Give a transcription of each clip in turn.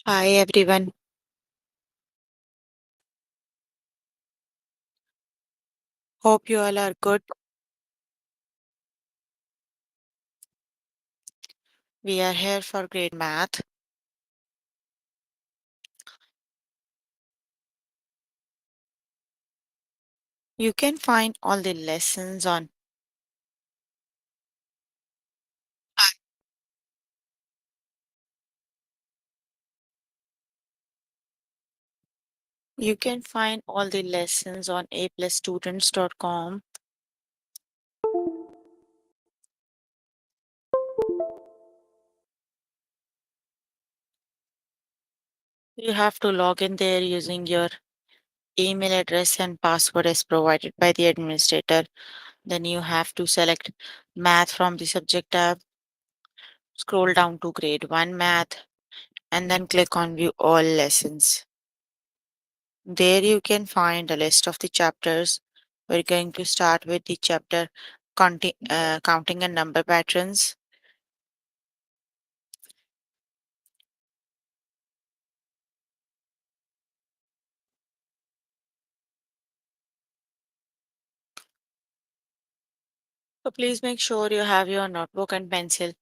Hi everyone. Hope you all are good. We are here for grade math. You can find all the lessons on you can find all the lessons on aplusstudents.com. You have to log in there using your email address and password as provided by the administrator. Then you have to select math from the subject tab, scroll down to grade 1 math and then click on view all lessons. There you can find a list of the chapters. We're going to start with the chapter counting and number patterns. So please make sure you have your notebook and pencil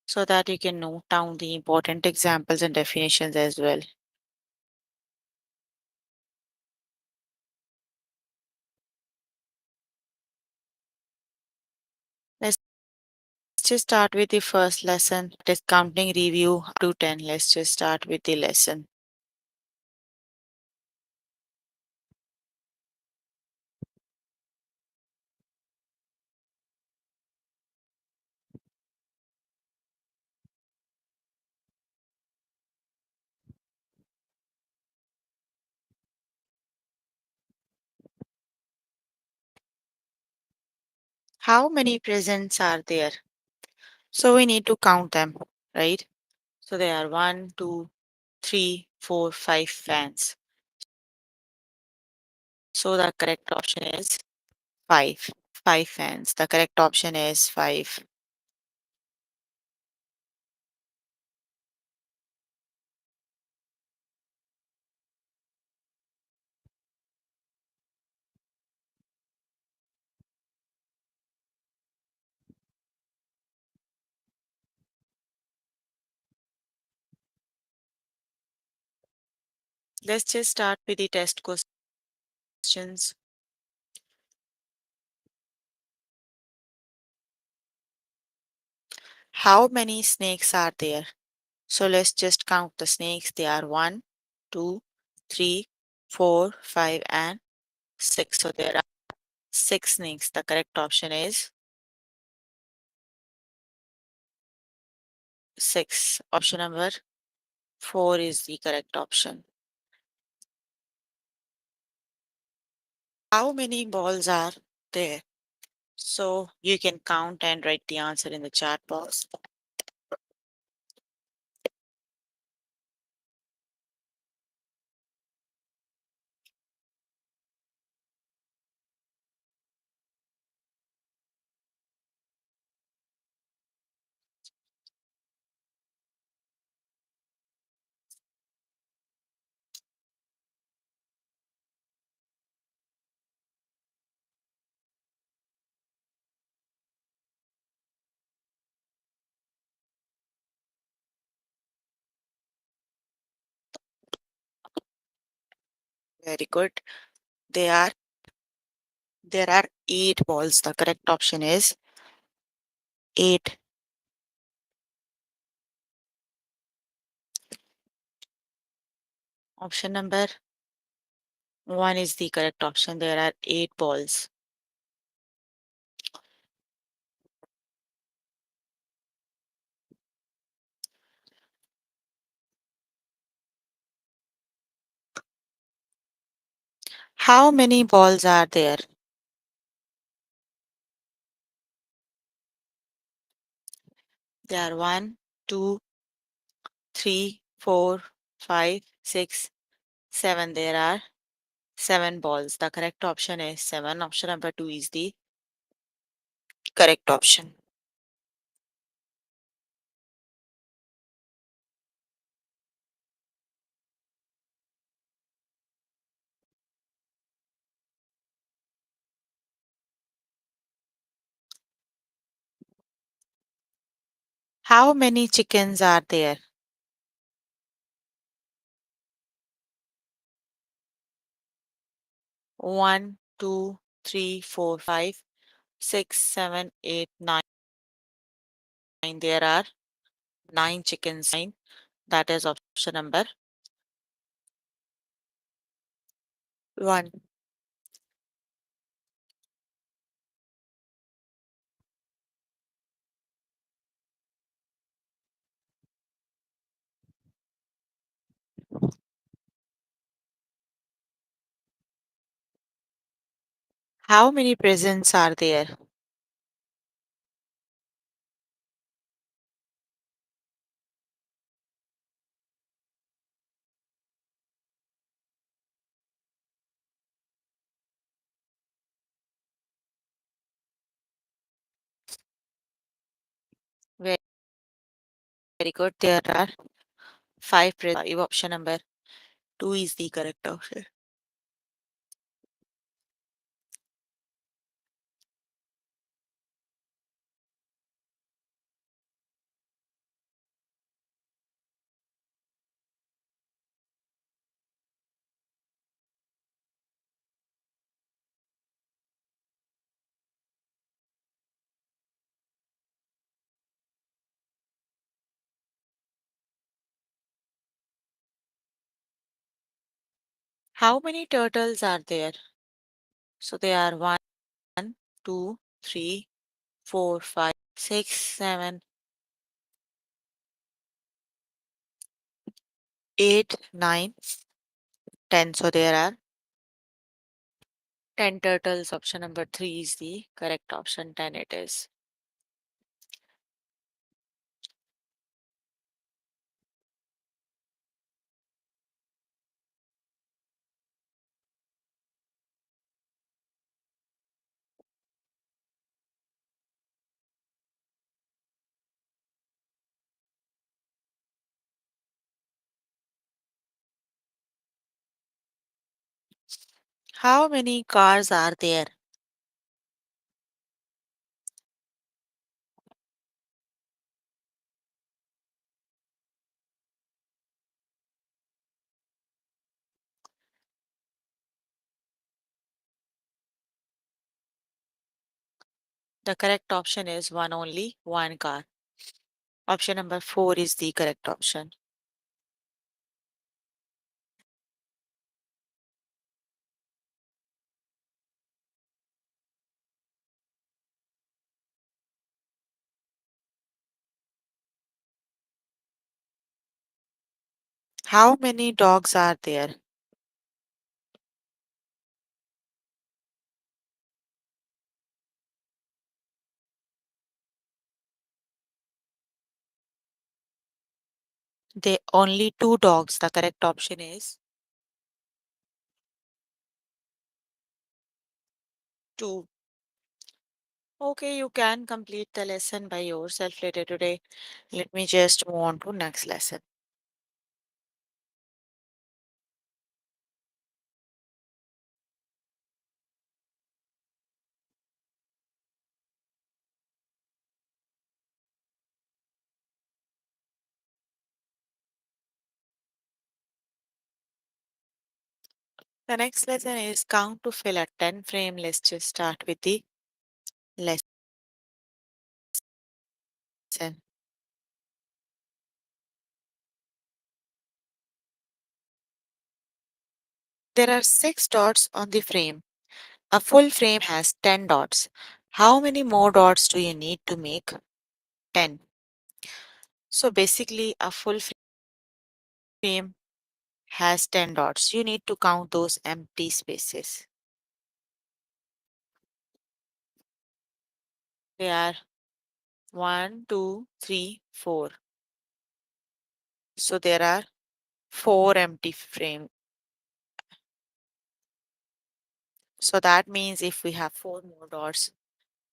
so that you can note down the important examples and definitions as well. Let's just start with the first lesson, that is counting review up to 10. Let's just start with the lesson. How many presents are there? So we need to count them, right? So there are one, two, three, four, five fans. So the correct option is 5. 5 fans. The correct option is 5. Let's just start with the test questions. How many snakes are there? So let's just count the snakes. They are one, two, three, 4, 5, and 6. So there are 6 snakes. The correct option is 6. Option number 4 is the correct option. How many balls are there? So you can count and write the answer in the chat box. Very good. They are There are 8 balls. The correct option is 8. Option number 1 is the correct option. There are 8 balls. How many balls are there? There are 1, 2, 3, 4, 5, 6, 7. There are 7 balls. The correct option is 7. Option number 2 is the correct option. How many chickens are there? One, two, three, four, five, six, seven, eight, nine. There are nine chickens. Nine. That is option number one. How many presents are there? Very, very good. There are five presents. Five. Option number two is the correct option. How many turtles are there? So they are one, two, three, four, five, six, seven, eight, nine, 10. So there are 10 turtles. Option number three is the correct option. 10 it is. How many cars are there? The correct option is one only, one car. Option number four is the correct option. How many dogs are there? They only two dogs. The correct option is two. Okay, you can complete the lesson by yourself later today. Let me just move on to next lesson. The next lesson is count to fill a 10 frame. Let's just start with the lesson. There are six dots on the frame. A full frame has 10 dots. How many more dots do you need to make 10? So basically, a full frame has 10 dots. You need to count those empty spaces. They are one, two, three, four. So there are four empty frames. So that means if we have four more dots,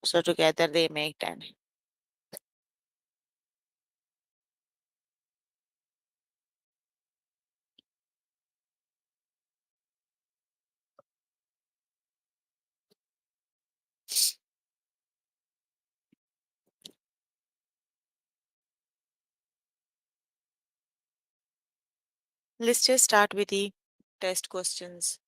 so together they make 10. Let's just start with the test questions.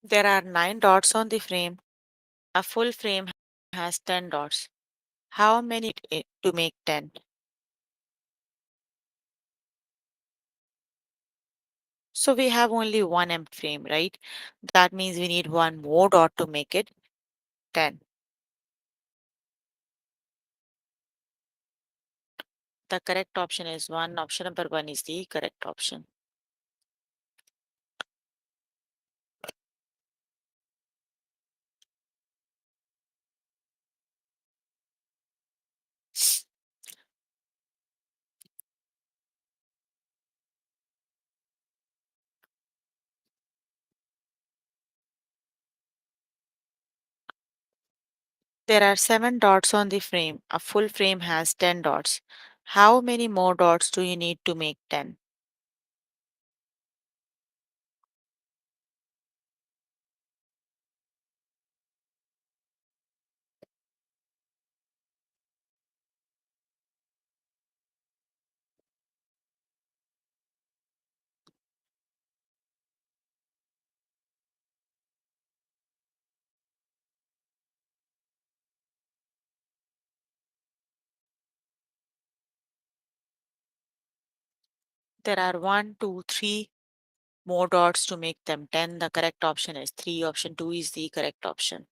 There are 9 dots on the frame. A full frame has 10 dots. How many to make 10? So we have only one empty frame, right? That means we need one more dot to make it 10. The correct option is 1. Option number 1 is the correct option. There are 7 dots on the frame. A full frame has 10 dots. How many more dots do you need to make 10? There are 1, 2, 3 more dots to make them 10. The correct option is 3. Option 2 is the correct option.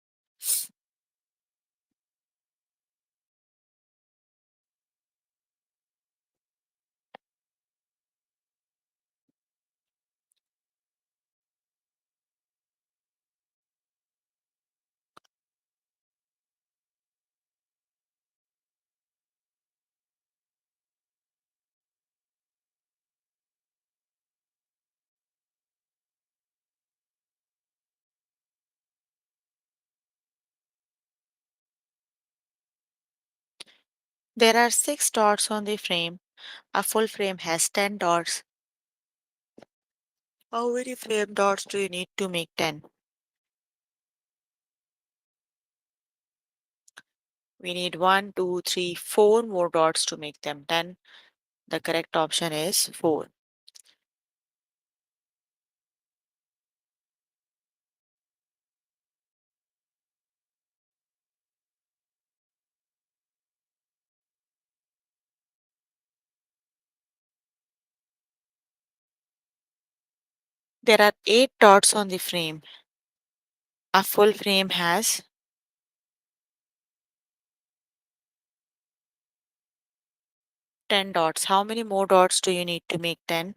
There are 6 dots on the frame. A full frame has 10 dots. How many frame dots do you need to make 10? We need 1, 2, 3, 4 more dots to make them 10. The correct option is 4. There are 8 dots on the frame. A full frame has 10 dots. How many more dots do you need to make 10?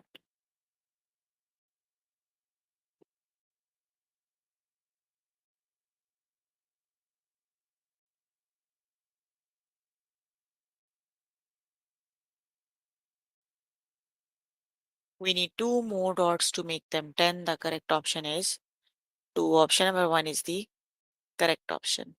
We need 2 more dots to make them 10. The correct option is 2. Option number 1 is the correct option.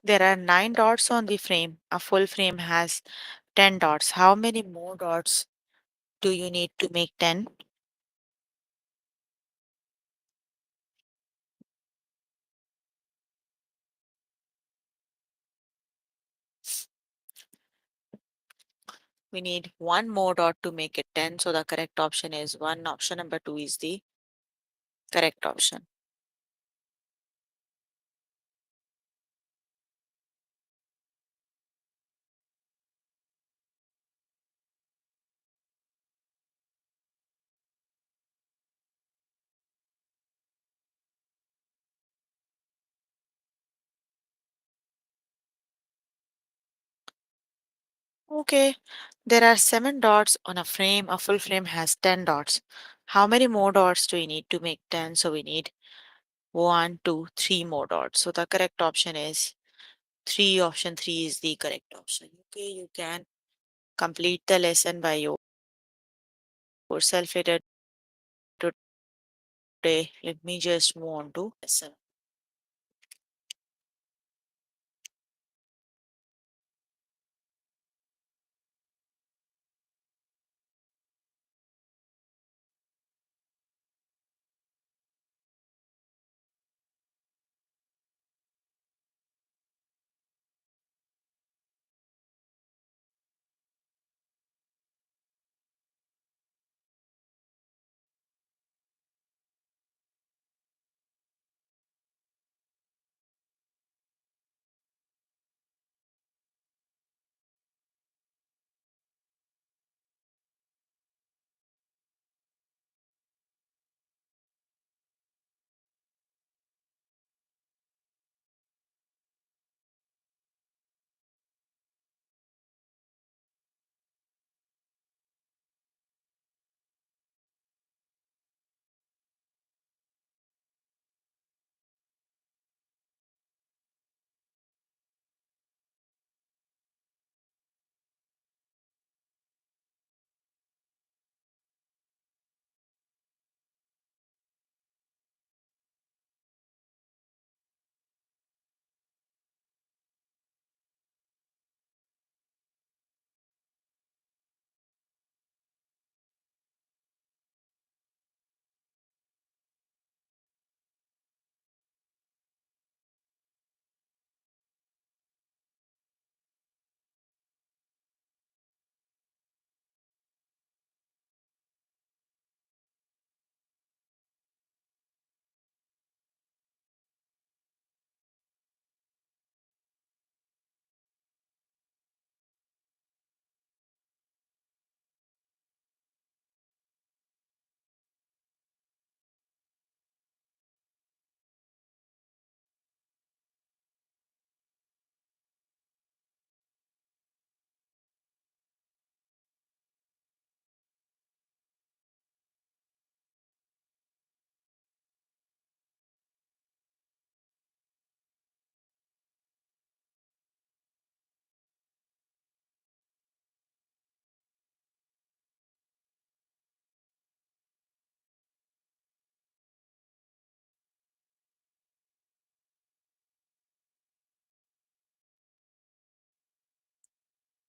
There are 9 dots on the frame. A full frame has 10 dots. How many more dots do you need to make 10? We need one more dot to make it 10. So the correct option is 1. Option number 2 is the correct option. Okay, there are 7 dots on a frame. A full frame has 10 dots. How many more dots do we need to make 10? So we need 1, 2, 3 more dots. So the correct option is 3. Option 3 is the correct option. Okay, you can Complete the lesson by yourself later today. Let me just move on to lesson.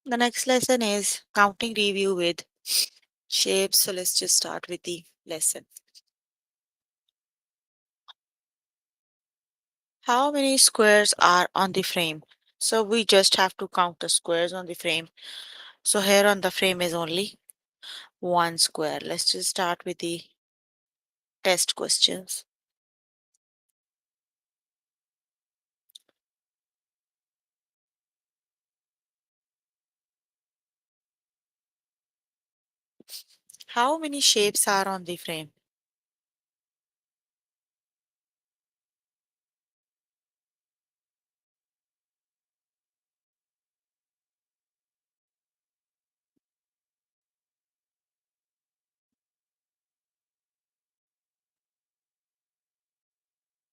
The next lesson is counting review with shapes. So let's just start with the lesson. How many squares are on the frame? So we just have to count the squares on the frame. So here on the frame is only one square. Let's just start with the test questions. How many shapes are on the frame?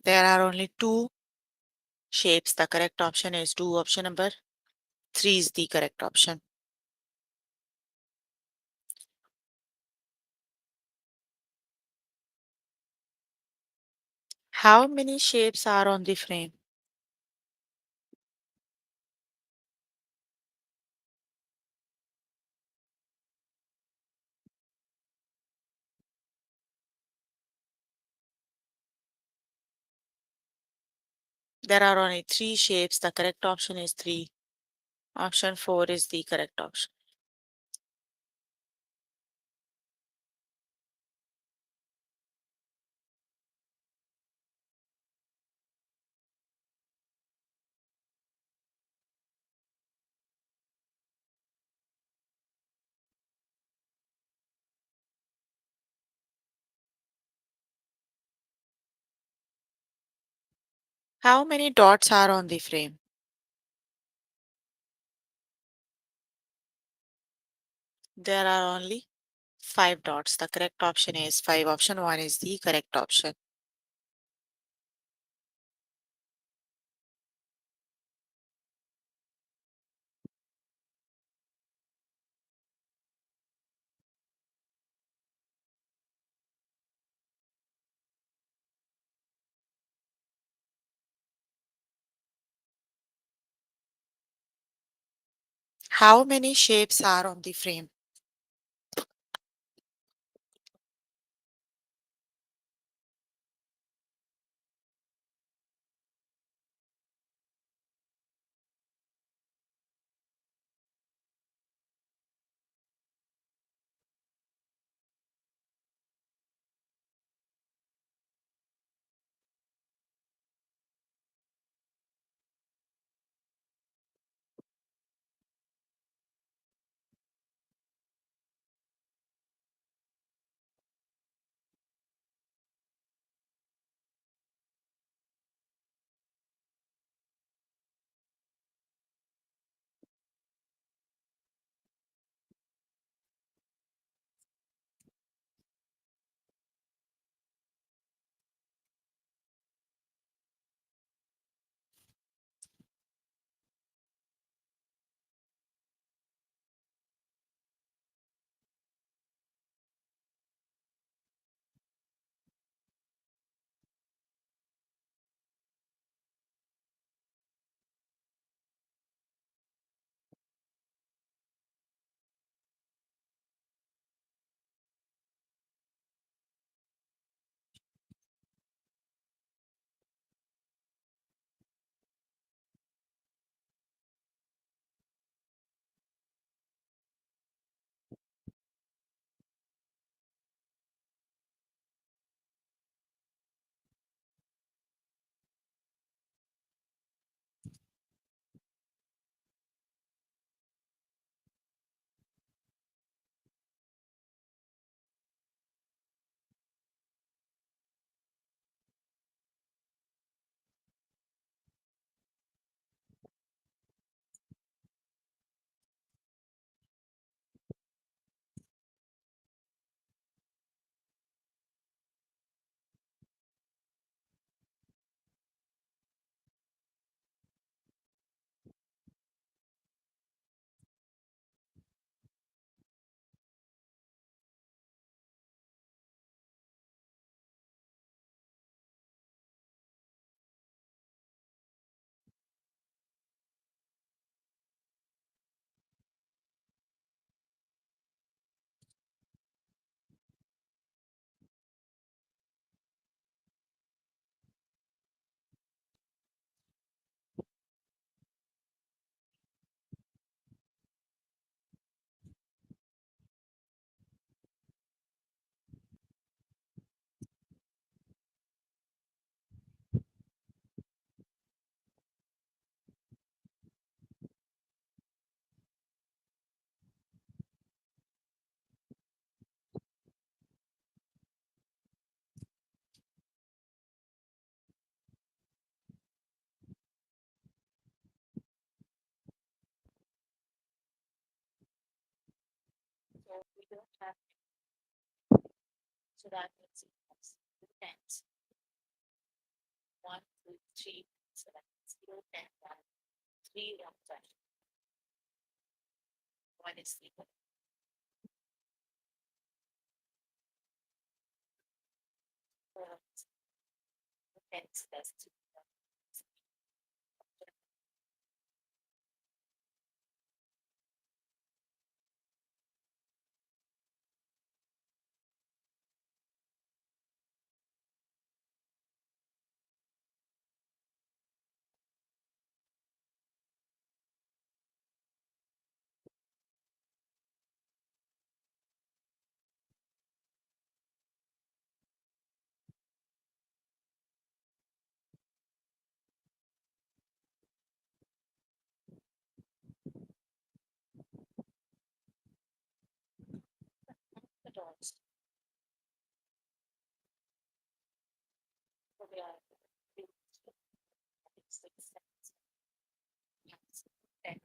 There are only two shapes. The correct option is 2. Option number 3 is the correct option. How many shapes are on the frame? There are only 3 shapes. The correct option is 3. Option 4 is the correct option. How many dots are on the frame? There are only 5 dots. The correct option is 5. Option 1 is the correct option. How many shapes are on the frame? So we don't have, so that means it has two tens. One, two, three. So that means zero, ten, one, three, one, ten. One is equal. Four tens plus two. The dots. So we are three, six, seven, ten.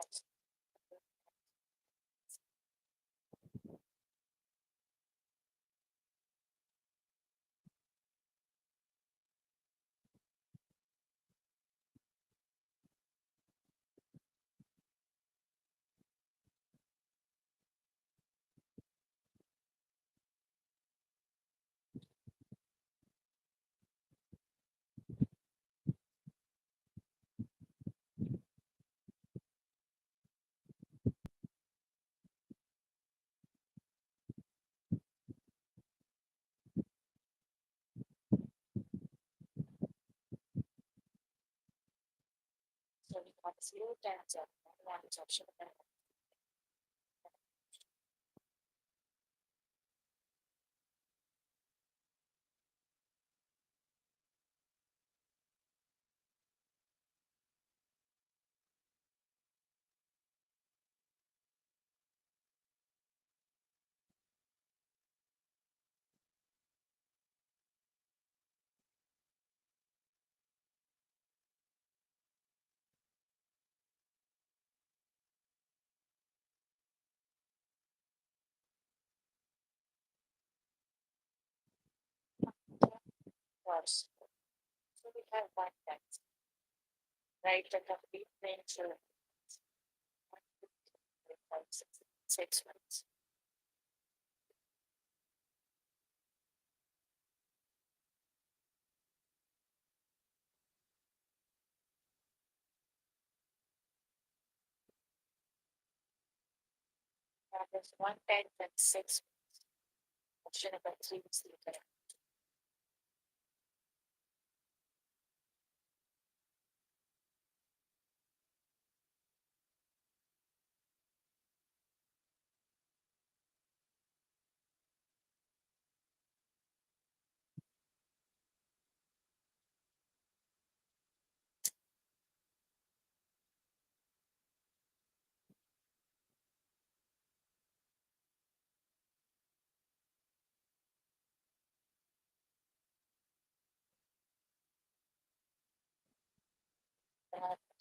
So we got 0 times of one option. Course. So we have one text, right? The complete range of 6 months. That is 1/10 and 6 months. Option number three is the correct.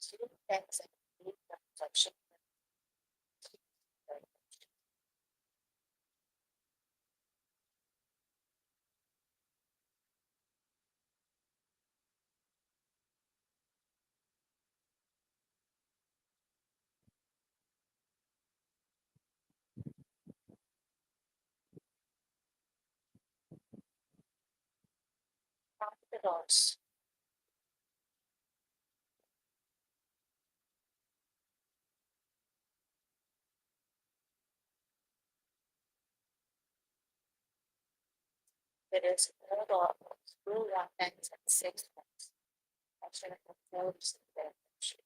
Zero tens and 8 months. Option number count the dots. There is no dot. Rule 1/10 and 6 months. Option number four is the correct option.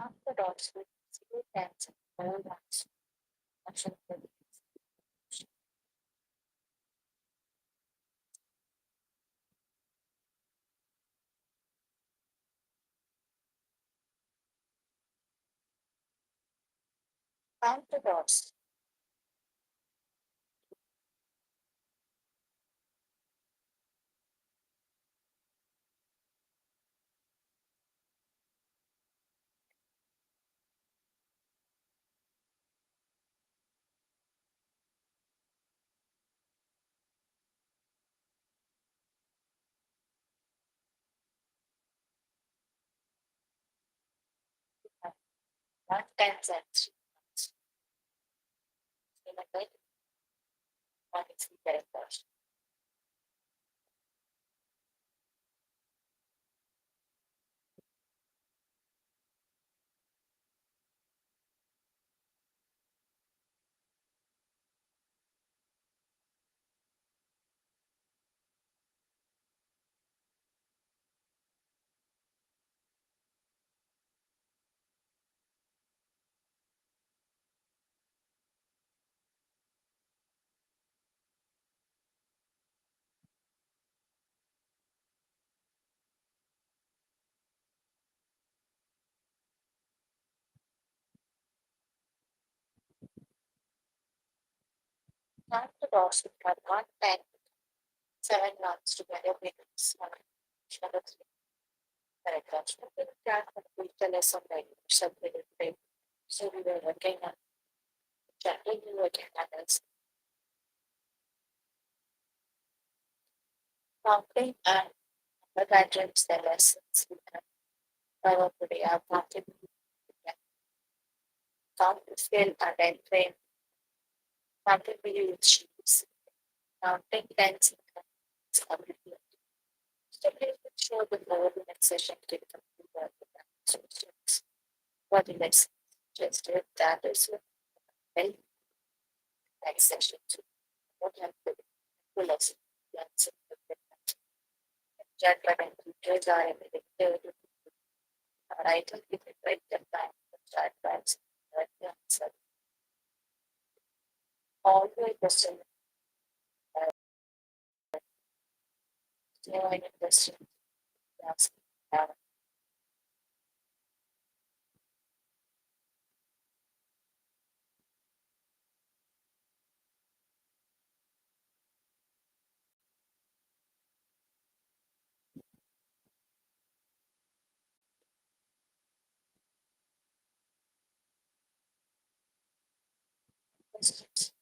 Count the dots with 0 tens and 4 ones. Option number count the dots. Have 1/10 and 3 months. Remember, one is the correct option. Not the dots but one pen, 7 months together with one another paragraphs. But that will tell us something submitted thing. So we were looking at chatting, we were looking at us counting and the guidance, the lessons we have covered today are counting, count to scale and then frame, counting video with sheets, counting tens and ability. Stability will show the lower the next session to the computer solutions. What the next just that is well next session to what have the full lesson. That's it. Chat button features are implemented. Right, if it right the time chat box, right the answer. All the question, no any question, ask. Questions.